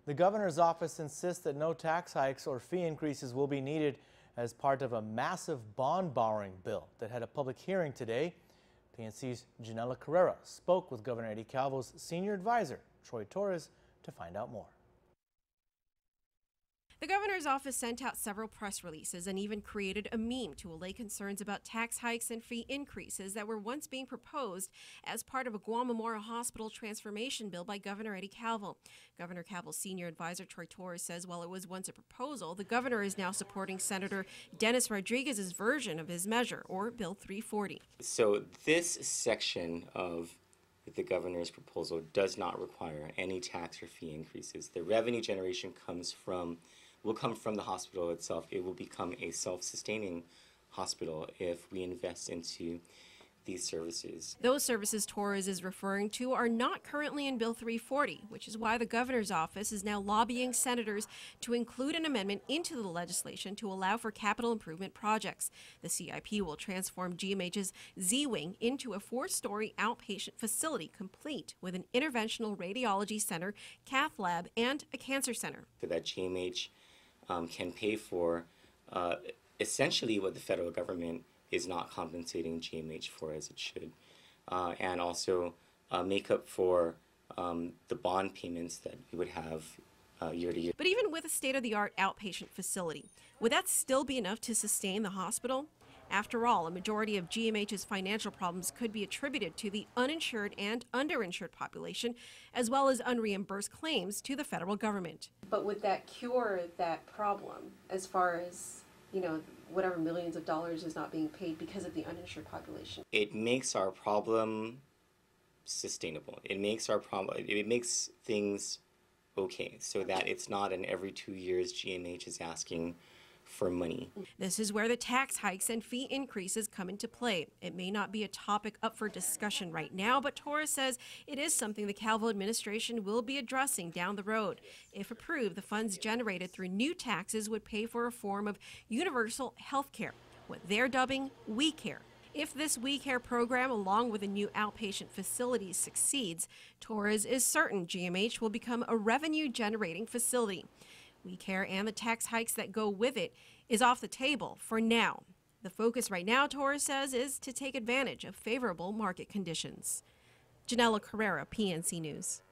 The governor's office insists that no tax hikes or fee increases will be needed as part of a massive bond borrowing bill that had a public hearing today. PNC's Janela Carrera spoke with Governor Eddie Calvo's senior advisor, Troy Torres, to find out more. The governor's office sent out several press releases and even created a meme to allay concerns about tax hikes and fee increases that were once being proposed as part of a Guam Memorial Hospital transformation bill by Governor Eddie Calvo. Governor Calvo's senior advisor, Troy Torres, says while it was once a proposal, the governor is now supporting Senator Dennis Rodriguez's version of his measure, or Bill 340. So this section of the governor's proposal does not require any tax or fee increases. The revenue generation will come from the hospital itself. It will become a self-sustaining hospital if we invest into these services. Those services Torres is referring to are not currently in Bill 340, which is why the governor's office is now lobbying senators to include an amendment into the legislation to allow for capital improvement projects. The CIP will transform GMH's Z-Wing into a 4-story outpatient facility complete with an interventional radiology center, cath lab, and a cancer center. So that GMH can pay for essentially what the federal government is not compensating GMH for as it should, and also make up for the bond payments that we would have year to year. But even with a state-of-the-art outpatient facility, would that still be enough to sustain the hospital? After all, a majority of GMH's financial problems could be attributed to the uninsured and underinsured population, as well as unreimbursed claims to the federal government. But would that cure that problem as far as, whatever millions of dollars is not being paid because of the uninsured population? It makes our problem sustainable. It makes things okay so that it's not an every 2 years GMH is asking for money. This is where the tax hikes and fee increases come into play. It may not be a topic up for discussion right now, but Torres says it is something the Calvo administration will be addressing down the road. If approved, the funds generated through new taxes would pay for a form of universal health care, what they're dubbing We Care. If this We Care program, along with a new outpatient facility, succeeds, Torres is certain GMH will become a revenue-generating facility. We Care and the tax hikes that go with it is off the table for now. The focus right now, Torres says, is to take advantage of favorable market conditions. Janela Carrera, PNC News.